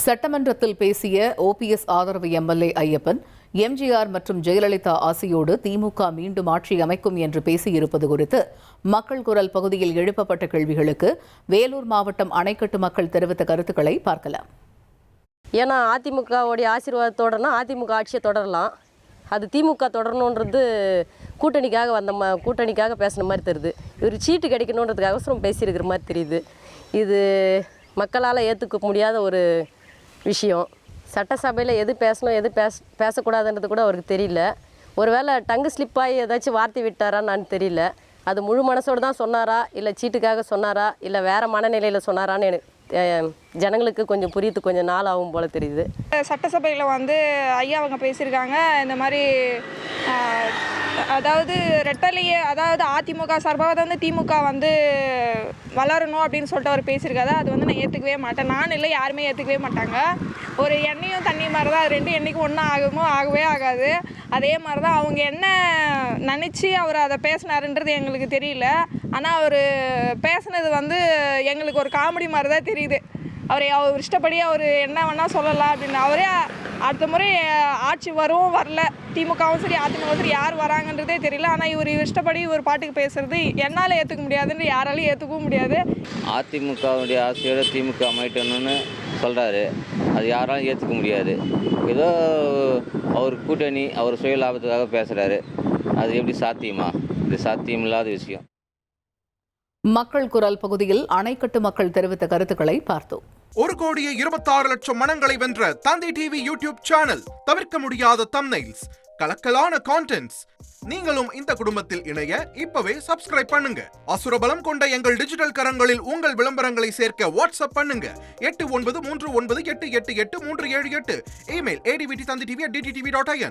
சட்டமன்றத்தில் பேசிய ஓபிஎஸ் ஆதரவு எம்எல்ஏ ஐயப்பன், எம்ஜிஆர் மற்றும் ஜெயலலிதா ஆசையோடு திமுக மீண்டும் ஆட்சி அமைக்கும் என்று பேசியிருப்பது குறித்து மக்கள் குரல் பகுதியில் எழுப்பப்பட்ட கேள்விகளுக்கு வேலூர் மாவட்டம் அணைக்கட்டு மக்கள் தெரிவித்த கருத்துக்களை பார்க்கலாம். ஏன்னா அதிமுகவுடைய ஆசீர்வாதத்தோடனா அதிமுக ஆட்சியை தொடரலாம். அது திமுக தொடரணுன்றது கூட்டணிக்காக பேசுன மாதிரி தெரியுது. இவர் சீட்டு கிடைக்கணுன்றதுக்கு அவசரம் பேசியிருக்கிற மாதிரி தெரியுது. இது மக்களால் ஏற்றுக்க முடியாத ஒரு விஷயம். சட்டசபையில் எது பேசணும் எது பேசக்கூடாதுன்றது கூட அவருக்கு தெரியல. ஒருவேளை டங்கு ஸ்லிப்பாகி ஏதாச்சும் வார்த்தை விட்டாரான்னு தெரியல. அது முழு மனசோடு தான் சொன்னாரா, இல்லை சீட்டுக்காக சொன்னாரா, இல்லை வேறு மனநிலையில் சொன்னாரான்னு எனக்கு ஜனங்களுக்கு கொஞ்சம் புரியுது, கொஞ்சம் நாள் ஆகும் போல் தெரியுது. சட்டசபையில் ஐயா அவங்க பேசியிருக்காங்க. இந்த மாதிரி அதாவது ரெட்டலையே, அதாவது அதிமுக சார்பாக திமுக வளரணும் அப்படின்னு சொல்லிட்டு அவர் பேசியிருக்காரு. அது நான் ஏற்றுக்கவே மாட்டேன். நான் இல்லை, யாருமே ஏற்றுக்கவே மாட்டாங்க. ஒரு எண்ணெயும் தண்ணி மாதிரி தான், அது ரெண்டும் என்றைக்கும் ஒன்றா ஆகவே ஆகாது. அதே மாதிரி தான் அவங்க என்ன நினச்சி அவர் அதை பேசினாருன்றது எங்களுக்கு தெரியல. ஆனால் அவர் பேசுனது எங்களுக்கு ஒரு காமெடி மாதிரி தான் தெரியுது. அவர் இஷ்டப்படி அவர் என்ன வேணால் சொல்லலாம் அப்படின்னு. அவரே அடுத்த முறை ஆட்சி வரும் வரல, திமுகவும் சரி அதிமுகவும் சரி யார் வராங்கன்றதே தெரியல. ஆனால் இவர் இஷ்டப்படி ஒரு பாட்டுக்கு பேசுறது என்னால் ஏற்றுக்க முடியாதுன்னு யாராலையும் ஏற்றுக்கவும் முடியாது. அதிமுகவுடைய ஆசையோட திமுக அமைட்டணும்னு சொல்கிறாரு. அது யாராலும் ஏற்றுக்க முடியாது. ஏதோ அவர் கூட்டணி, அவர் சுய லாபத்துக்காக பேசுகிறாரு. அது எப்படி சாத்தியமா? இது சாத்தியமில்லாத விஷயம். மக்கள் குரல் பகுதியில் அணைக்கட்டு மக்கள் தெரிவித்த கருத்துக்களை பார்த்தோம். 1,26,00,000 மனங்களை வென்ற தந்தி டிவி யூடியூப் சேனல். தவிர்க்க முடியாத தம்ப்நெயில்ஸ், கலக்கலான கான்டென்ட்ஸ். நீங்களும் இந்த குடும்பத்தில் இணைய இப்பவே சப்ஸ்கிரைப் பண்ணுங்க. அசுரபலம் கொண்ட எங்கள் டிஜிட்டல் கரங்களில் உங்கள் விளம்பரங்களை சேர்க்க வாட்ஸ்அப் பண்ணுங்க. 8939888838. Email advtthanditv@dttv.in.